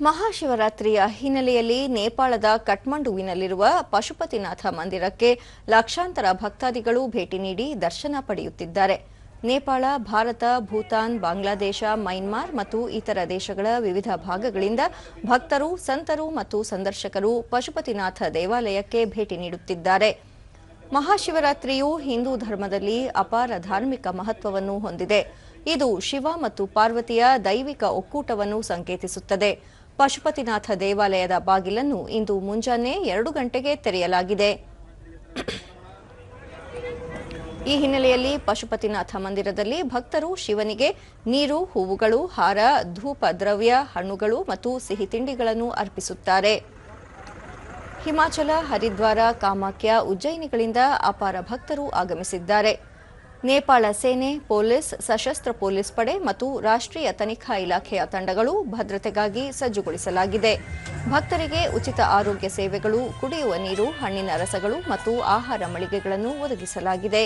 ಮಹಾಶಿವರಾತ್ರಿಯ ಹಿನ್ನೆಲೆಯಲ್ಲಿ ನೇಪಾಳದ ಕಠ್ಮಂಡುವಿನಲ್ಲಿರುವ ಪಶುಪತಿನಾಥ ಮಂದಿರಕ್ಕೆ ಲಕ್ಷಾಂತರ ಭಕ್ತಾದಿಗಳು ಭೇಟಿ ನೀಡಿ ದರ್ಶನ ಪಡೆಯುತ್ತಿದ್ದಾರೆ. ನೇಪಾಳ, ಭಾರತ, ಭೂತಾನ್, ಬಾಂಗ್ಲಾದೇಶ, ಮೈನ್ಮಾರ್ ಮತ್ತು ಇತರ ದೇಶಗಳ ವಿವಿಧ ಭಾಗಗಳಿಂದ ಭಕ್ತರು, ಸಂತರು ಮತ್ತು ಸಂದರ್ಶಕರು ಪಶುಪತಿನಾಥ ದೇವಾಲಯಕ್ಕೆ ಭೇಟಿ ನೀಡುತ್ತಿದ್ದಾರೆ. ಮಹಾಶಿವರಾತ್ರಿಯು ಹಿಂದೂ ಧರ್ಮದಲ್ಲಿ ಅಪಾರ ಧಾರ್ಮಿಕ ಮಹತ್ವವನ್ನು ಹೊಂದಿದೆ. ಇದು ಶಿವ ಮತ್ತು ಪಾರ್ವತಿಯ ದೈವಿಕ ಒಕ್ಕೂಟವನ್ನು ಸಂಕೇತಿಸುತ್ತದೆ. ಪಶುಪತಿನಾಥ ದೇವಾಲಯದ ಬಾಗಿಲನ್ನು ಇಂದು ಮುಂಜಾನೆ 2 ಗಂಟೆಗೆ ತೆರೆಯಲಾಗಿದೆ. ಈ ಹಿನ್ನೆಲೆಯಲ್ಲಿ ಪಶುಪತಿನಾಥ ಮಂದಿರದಲ್ಲಿ ಭಕ್ತರು ಶಿವನಿಗೆ ನೀರು, ಹೂವುಗಳು, ಹಾರ, ಧೂಪ ದ್ರವ್ಯ, ಹಣ್ಣುಗಳು ಮತ್ತು ಸಿಹಿ ತಿಂಡಿಗಳನ್ನು ಅರ್ಪಿಸುತ್ತಾರೆ. ಹಿಮಾಚಲ, ಹರಿದ್ವಾರ, ಕಾಮಾಖ್ಯ, ಉಜ್ಜಯಿನಿಗಳಿಂದ ಅಪಾರ ಭಕ್ತರು ಆಗಮಿಸಿದ್ದಾರೆ. ನೇಪಾಳ ಸೇನೆ, ಪೊಲೀಸ್, ಸಶಸ್ತ್ರ ಪೊಲೀಸ್ ಪಡೆ ಮತ್ತು ರಾಷ್ಟ್ರೀಯ ತನಿಖಾ ಇಲಾಖೆಯ ತಂಡಗಳು ಭದ್ರತೆಗಾಗಿ ಸಜ್ಜುಗೊಳಿಸಲಾಗಿದೆ. ಭಕ್ತರಿಗೆ ಉಚಿತ ಆರೋಗ್ಯ ಸೇವೆಗಳು, ಕುಡಿಯುವ ನೀರು, ಹಣ್ಣಿನ ರಸಗಳು ಮತ್ತು ಆಹಾರ ಮಳಿಗೆಗಳನ್ನು ಒದಗಿಸಲಾಗಿದೆ.